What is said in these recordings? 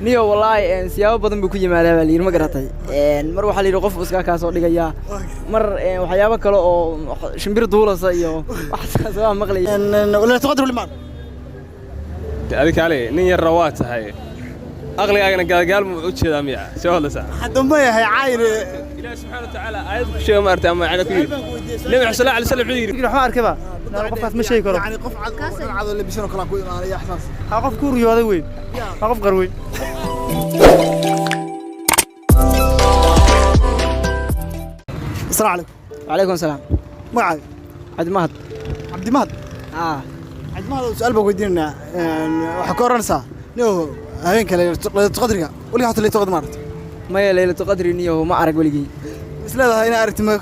niyo wallahi siyaabo badan buu ku yimaadaa baa liir ma garatay mar waxa la yiri qof iska ka soo dhigaya mar waxyaabo kale oo shimbir duulasa iyo wax soo maqlay wala taqadru limaan adiga kale nin yar rawaad tahay aqligaagana galgaal ma u jeedaa miya soo hadlaysa hadda ma yahay caayir ilaahay subhanahu wa ta'ala ayad ku sheegay ma artay ama ayad ku yiri nabi sallallahu alayhi wasallam wuxuu yiri waxa arkaba qofkaas ma sheegi karo yani qof cad oo labisano kala ku imaanaya xasaas ha qof ku riyooday weyn ha qof qarweyn السلام عليكم. وعليكم السلام. معك عبد مهد. عبد مهد. عبد مهد سؤال بودينا وحكورنسا نيو هينك ليلة قدرك ولي حط ليلة قدر مرت. ما ليلة قدري نيو ما أعرف ولقي. إسلام هنا أردت ما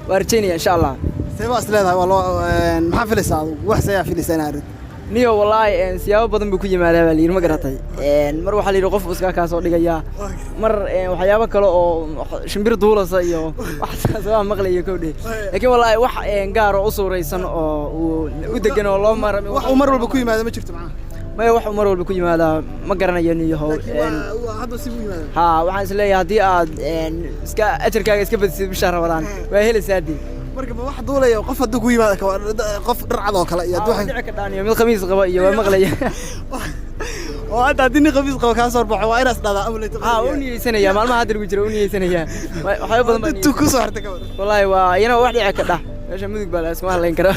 ورجيني إن شاء الله. سيبا إسلام والله محفل الساعة وحسيا في لسان أرد. niyo wallahi siyaabo badan buu ku yimaadaa baa liir ma garatay mar waxa la yiri qof iska ka soo dhigaya mar waxyaabo kale oo shimbir duulasa iyo wax soo maqlay koodhe laakiin wallahi wax gaar oo u suuraysan oo u degan oo loo mar wax mar walba ku yimaada ma jirto macna ma wax mar walba ku yimaada ma garanayo niyo hadda si buu yimaada ha waxaan is leeyahay hadii aad iska ajarkaaga iska badsid bisha Ramadaan waa helaysaadii marka wax duulaya qof haduu ku yimaado qof dharcad oo kale iyo waxaan dhici ka dhaaniyo mid khamiis qaba iyo waa maqlaya oo hadii khamiis qaba ka soo baxo waa inaas dhada ama leeyahay uu niyeysanaya maalmaha hadda lagu jiro uu niyeysanaya waxay badan baan intuu ku soo hartay ka wallahi waa iyana wax dhici ka dhax meesha mudug baa la isku halayn karo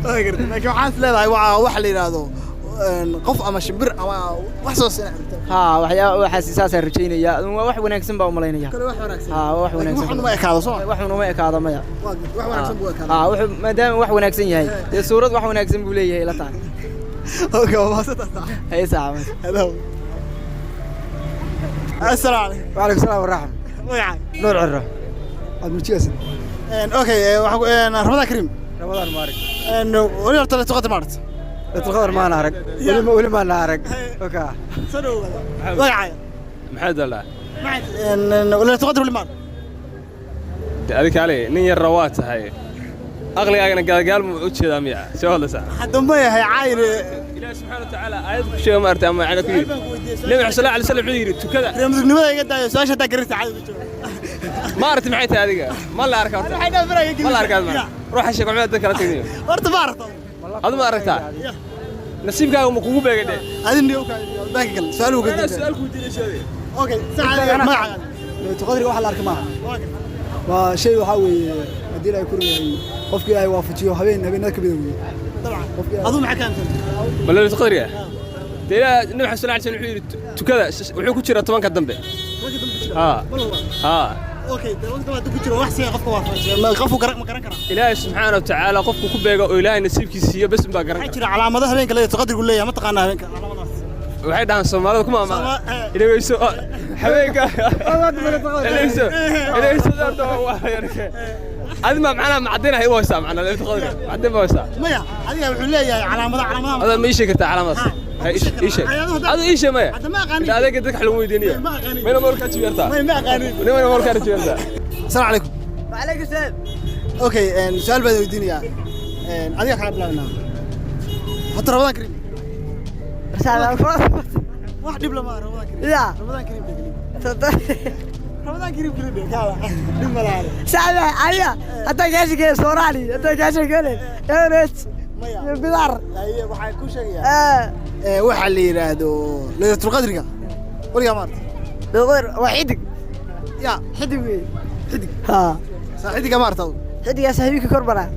laakiin waxaan leedahay wax la yiraahdo qof ama shimbir ama wax soo sina waxa siyaasa rajaynaya wax wanaagsan baa u malaynaya wax wanaagsan wax ma ekaado soo wax ma ekaado maya wax wanaagsan buu ekaado wax maadaama wax wanaagsan yahay ee suurad wax wanaagsan buu leeyahay la taan okay waa sata hay saacad hello السلام عليكم. وعليكم السلام ورحمة. وياك. نور عرة. عبد المجيد. اوكي رمضان كريم. رمضان مبارك. ولا تقدر مارت. القدر ما نعرق ولا ما نعرق اوكي سنو وياك. محمد الله. ولا تقدر ولا مارت. adiga kale nin yar rawaad tahay aqligaagana galgaal ma u jeedaa miya soo hadlaysa hadda ma yahay caayir ilaahay subhanahu wa ta'ala ayad ku sheegay ma artay ama ayad ku yiri nabi sallallahu alayhi wasallam wuxuu yiri tukada reemudnimada iga daayo su'aasha ta garista caadi ku jiro ma artay maxay tahay adiga ma la arkaa ma la arkaa ruuxa sheeko maxay dadka kala tagay horta ma aragtaa adu ma aragtaa nasiibkaaga ma kugu beegadhe adin iyo baanka kale su'aal ugu diiday okay saacada ma taqadriga waxa la arkaa ma waa shay waxa weeye hadii ay kuriyay qofkii ay waafajiyo habeenada ka bidaway طبعا adu maxaa ka amsan ma la taqadriga deela nabi sallallahu alayhi wasallam wuxuu yiri tukada wuxuu ku jira 10 ka dambe اوكي وقت ku jiro wax si qofka waafajiyo ma qofku garan kara ilaahay subhanahu wa ta'ala qofku ku beego oo ilaahay nasiibkiisa siiyo bas baa garan jira calaamadaha habeenka la taqadrigu leeyahay ma taqaana habeenka calaamadaas waxay dhahan Soomaalida kuma ama ilaahiiso habeenka ilaahiiso dadka waa yarkay adima macna macdinahay oo saa macna la taqadriga macdin baa saa maya adiga wuxuu leeyahay calaamadaha hada ma sheegi kartaa calaamadaas ايش هذا ايش ما هذا قد حلو ويدينيه وين مولك تجيرتا ما اغاني وين مولك تجيرتا السلام عليكم وعليكم السلام اوكي سؤال بدي ويدينيا adiga kala bilaabna hada Ramadan Kareem رسالة wax dhib lama Ramadan Kareem يا Ramadan Kareem Ramadan Kareem kala dhib ma laha سعادة عيا حتى كاشك سورالي حتى كاشك ايريت يا بدار اي waxaan ku sheegayaa waxa la yiraahdo leeyatul qadriga waliga maarta دغور وحيدك يا حدق حدق ها صاحبك maarta حدق يا صاحبك كربنا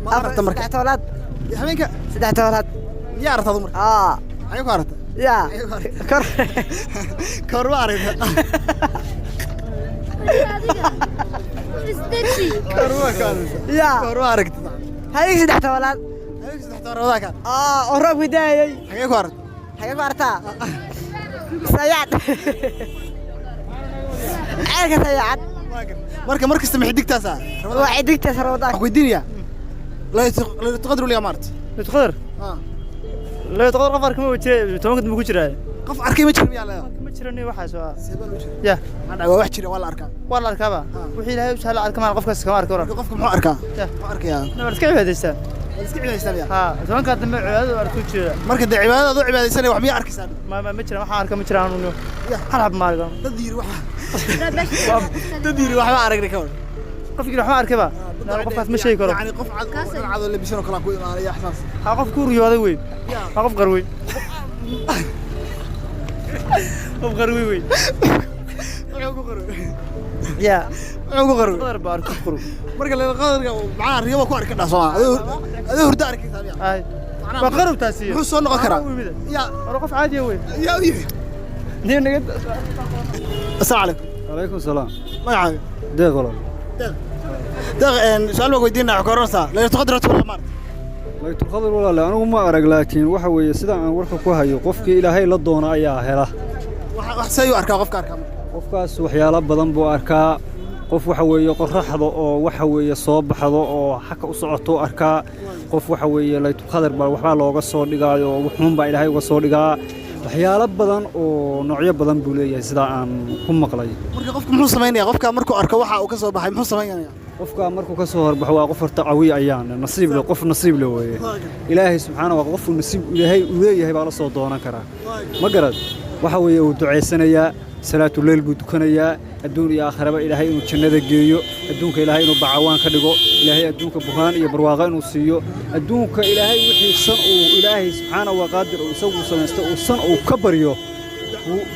afarta marka tawlad habeenka saddex tawlad ya aragtadu marka ay ku aragta ya kor ma aragta يا kor ma aragta هاي saddex tawlad Ramadan orab widaayay xagee ku aragta xagee ku aragta sayad ayga sayad markasta ma xidigtaasa waa xidigtaas Ramadan ku diiniya la taqadru li maarta تقدر لا تقدر قفر كم وجه تومك دم كجرا قف أركي ما تشرب يا لا ما تشرني واحد سوا يا أنا واحد تشرب ولا أركان والله أركبه وحيل هاي وش هلا أركمان قفك كمان أركبه قفك ما أركان ما أركان أنا برتكب هذا السنة iska cibaadaysan ya ها زمان كان دم عبادة وأركو جرا marka de cibaadada u cibaadaysan wax miya arkaysan ما جرا ما حارك ما جرا أنو حلب مارك dadiyir wax dadiyir wax ma aragnay ka war قف يروح ما أركبه قف ما شيء كرو yani qof cad oo labisano kala ku imaanaya xasaas قف كوري هذا وين قف قروي قف قروي وين wuxuu ku qoro يا wuxuu ku qoro قدر بارك قرو marka la qadarka macna riyo ku arki dhaasoo adoo hurda arkaysan ya هاي بقرب تاسير wuxuu soo noqon karaa ya قف عادي وين ya نين نقد assalaamu alaykum عليكم السلام magacaaga deeq walaal deeq su'aal baan weydiinaa koronsa la taqadrat wala mar laytul qadar walaal anigu ma arag laakiin waxa weeye sida aan warka ku hayo qofkii ilaahay la doono ayaa hela wax sayu arkaa qofka arkaa qofkaas waxyaalo badan buu arkaa qof waxa weeye qorraxda oo waxa weeye soo baxdo oo xaka u socoto arkaa qof waxa weeye laytul qadar baa waxba looga soo dhigaayo wuxuun baa ilaahay uga soo dhigaa waxyaalo badan oo noocyo badan buu leeyahay sida aan ku maqlay marka qofka muxuu sameeyaa qofka markuu arko waxa uu ka soo baxay muxuu sameeyaa qofka markuu ka soo horbaxo waa qof horta qawi ayaan nasiib leh qof nasiib leh weeye ilaahay subxaanahu wa qof nasiib ilaahay u leeyahay baa la soo doonan karaa ma garad waxa weeye uu duceysanayaa salaatu leyl buu dukanayaa adduun iyo aakhiraba ilaahay inuu jannada geeyo adduunka ilaahay inuu bacawaan ka dhigo ilaahay adduunka buhaan iyo barwaaqo inuu siiyo adduunka ilaahay wixii san uu ilaahay subxaanahu wa qaadir uu isagu samaysto uu san uu ka baryo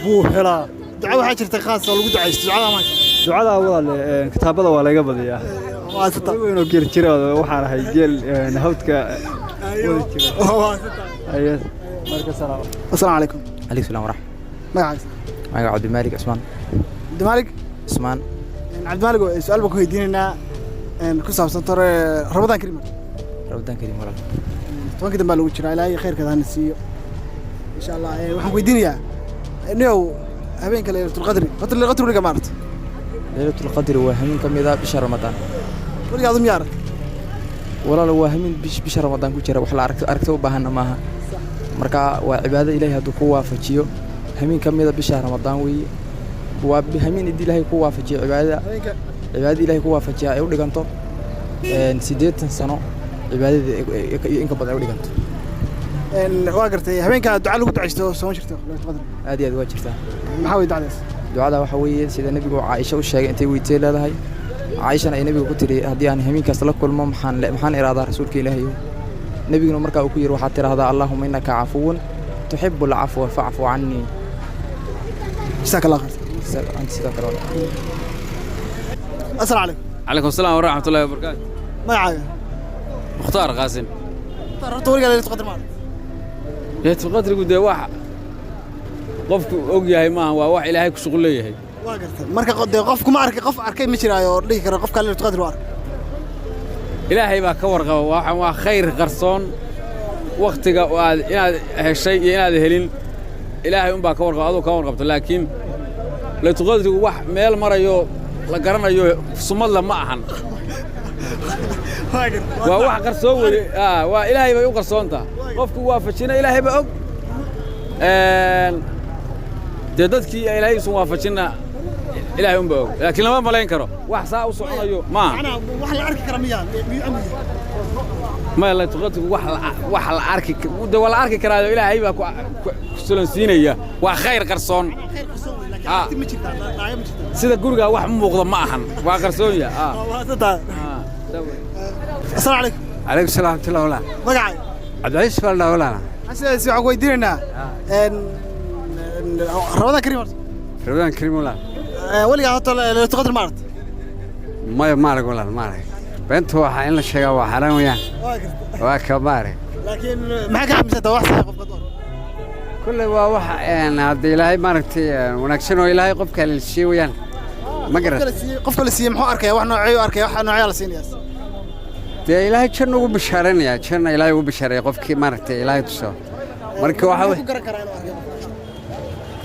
buu helaa duco waxaa jirta khaas oo lagu duceysto ducada ma ducada walaal kitaabada waa laga badiyaa waa sita inuu geel jiro waxaan ahay geel hawdka wada jira ayay marka salaam assalaamu alaykum عليكم السلام ورحمة magacaaga معك عبد المالك عثمان Abdimalik عثمان Abdimalik su'aal baan ku weydiinaynaa ku saabsan tore Ramadaan Kariim رمضان كريم والله tobanka dambe lagu jiraa ilaahay khayrka hana siiyo insha Allah waxaan ku weydiinayaa inuu habeenka laylatul qadri qadriga maarta ليلة القدر وهمين كم إذا بشهر رمضان waliga adum yaar والله لو وهمين بشهر رمضان كجرا وحلا أركتو بهنا معها مركا وعبادة إلهي هدو قوة فتشيو همين كم إذا بشهر رمضان وي وهمين إدي إلهي قوة فتشيو عبادة إلهي قوة فتشيو أيو لغانتو سيديت سنة عبادة إنك بدأ أيو لغانتو waa gartay habeenka duca lagu duceysto soo jirto laylatul qadri هذه أدوات جرتا maxaa way dacdays ducada waxa weeye sida nabigu Caaisha u sheegay intay weytay leedahay Caaisha ay nabigu ku tiri hadii aan habeenkaas la kulmo maxaan iraadaa rasuulka Ilaahay nabiguna markaa uu ku yiri waxa tiraahdaa Allahumma innaka afuwun tuhibbul afwa fa'fu anni jazakallahu khayr anta sida karo assalaamu alaykum عليكم السلام ورحمة الله وبركاته magacaaga مختار قاسم tarto waliga laylatul qadri maarta ليلة القدر قد واحد قفك أوجي ما هو واحد إلهي كشغلية هي waa gartay marka qofku ma arkay qof arkay ma jiraayo oo dhigi kara qofka laylatul qadri waa إلهي بقى كور غوا واحد خير قرصون وقتك وإن هالشيء إن هذا هلين إلهي بقى كور غوا كور قبط لكن ليلة القدر واحد ميل مرة يو لقرنا يو صمد لما أحن وواحد قرصون وإلهي بقى يقرصون تا قفك وافشنا إلهي بقى dadkii ilaahay soo waafajina ilaahay un baa laakiin lama malayn karo wax saa u soconayo ma wax la arki kara miyaa ma la tuqad wax la arki wala arki karaayo ilaahay baa ku sulansiinaya waa khayr qarsoon sida guriga wax muuqda ma ahan waa qarsoon ya assalaamu alaykum عليكم السلام ورحمة الله وبركاته. magacaaga عبد العزيز فلا ولا asidaas waxaan ku weydiinaynaa Ramadaan Kariim رمضان كريم ولا waliga hata laylatul qadri maarta ما لك ولا ما لك بنت هو حين الشجع وحرام وياه waa gartay وكبار laakiin maxaa ka xamsata wax sax qofka doon كل واحد يعني هذا إلهي ماركتي ونكسر إلهي قف كل شيء وياه ما قرأت qofka la siiyay muxuu arkaya wax noocyo arkaya wax noocyo la siinayaa ده إلهي كنا نقول بشارين يا كنا إلهي وبشاري قف كي ماركتي إلهي تسوى مركو واحد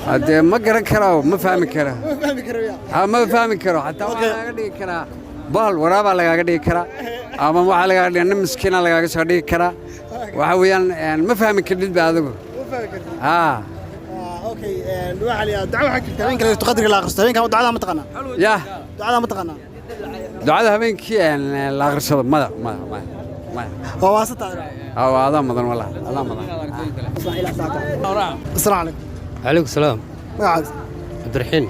هذا ما قرأ كراو ما فاهم كرا ما فاهم كرا حتى ولا قدي كرا بال ورا بال قدي كرا أما ما على قدي أنا مسكين على قدي صديق كرا وحويان يعني ما فاهم كديد بعده اوكي الواحد يا دعوه حق تبين كلا تقدر لا قصه تبين كم دعاء متقنا يا دعاء متقنا دعاء هبين كي يعني لا غرس ما وواسطة أو هذا مدن والله الله مدن السلام عليكم عليكم السلام وعاد عبد الرحيم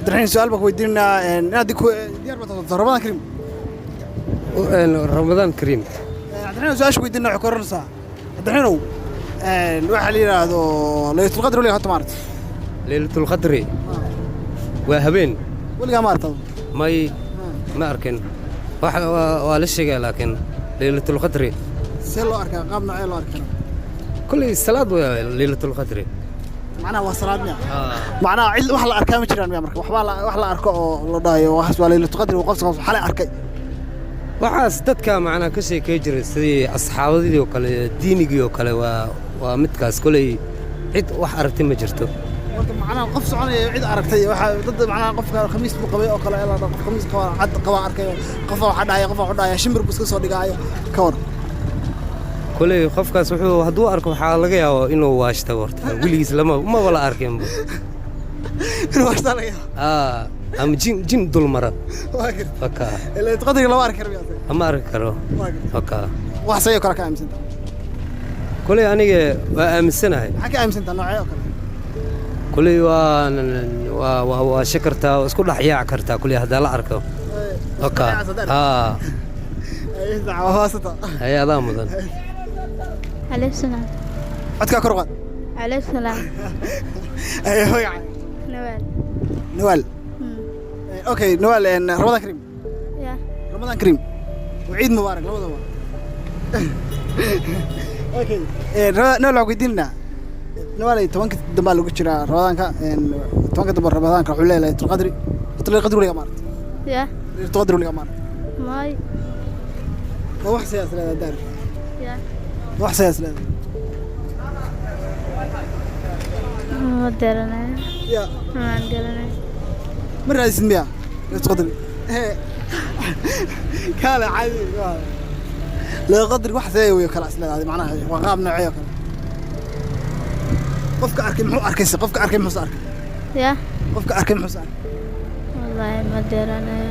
الحين سؤال بك ودينا نادي ديار رمضان كريم رمضان كريم الحين سؤال شو ودينا عكور ساعة الحين هو الواحد اللي هذا ليلة القدر ولا هات مارت ليلة القدر وهبين ولا مارت ما أركن ولا شيء لكن ليلة القدر سيلو أركان قابنا عيلو أركان كل الصلاة ليلة القدر معناها وصلات مياه معناها عيل وحلا أركان مشران مياه مركب وحلا أركو لضاي وحسب ليلة القدر وقص حلا أركي waxaas dadka macnaa ka sheekay jiray sidii asxaabadii oo kale diinigii oo kale waa midkaas kulay cid wax aragtay ma jirto warta macnaa qof soconaya cid aragtay waxa dad macnaa qofka khamiis buu qabay oo kale ilaa qof khamiis qaba arkay qof waxa dhahaya shimbir buu iska soo dhigaayo ka war kulay qofkaas wuxuu hadduu arko waxa laga yaabaa inuu waashta warta wiligiis ma wala arkeen inuu waashta laga yaabaa أم جن دول مرة. فكا. اللي تقدر لو أركر بيا. أما أركره. فكا. وحسيه كلا كأم سنت. كل يعني أم سنة هاي. حكي أم سنت نوعية كلا. كل وشكرته وسكول حياة كرته كل هذا لا أركه. فكا. إيه دعوة واسطة. هي هذا مدن. عليه السلام. عدك كروان. عليه السلام. أيه يعني. نوال. اوكي نوال رمضان كريم يا رمضان كريم وعيد مبارك رمضان اوكي نوال وقيدنا نوال توانك دبال لو جيرا رمضان كا توانك دبال رمضان كا خليله القدري القدر ولا مارت يا القدر ولا مارت ماي wax siyaas leedahay daar يا wax siyaas leedahay ما درنا يا ما درنا مرة اسمها تقدر كلا عادي لا قدر واحد ثاني كلا أصلا هذه معناها وقابنا عيوك قفك أركم محو أركس قفك أركم محو أركم يا قفك أركم محو والله ما درنا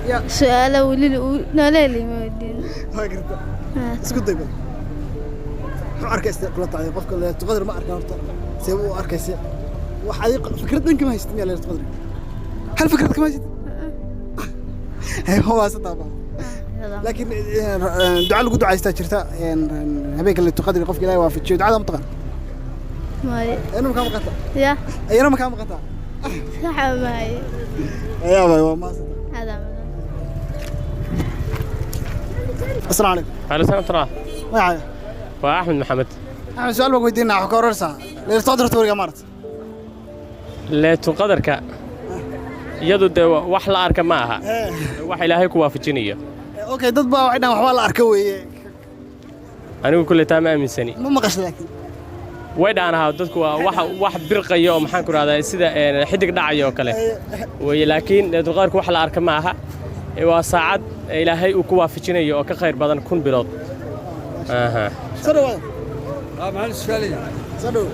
يا سؤال ولي نالي ما ودين ما قدرت اسكت دقيقة محو أركس كل طعي قفك اللي تقدر ما أركم سووا أركس وحقيقة فكرت منك ما يستمع اللي تقدر هل فكرتك ما جد؟ هو واسطة لكن دعاء لو دعاء يستاجرتا هبيك اللي تقدر يقف كذا يوافق شيء دعاء مطقن ماي أنا مكان مقطع يا أنا مكان مقطع صح ماي يا باي ما هذا السلام عليكم على سنة ترى معايا وأحمد محمد أنا سؤال بقول دينا حكور رسا ليه تقدر توري مارت لا تقدر كا iyadu de wax la arka ma aha wax ilaahay ku waafajinayo okay dad baa waxay wax la arka weeye anigu kulli taama aaminsani ma maqashay laakiin way dhaanaha dadku wax birqayo oo maxaan ku raadayay sida xidig dhacayo kale way laakiin dulqaarku wax la arka ma aha waa saacad ilaahay uu ku waafajinayo oo ka khayr badan 1000 bilood aha ما هالسؤال صدق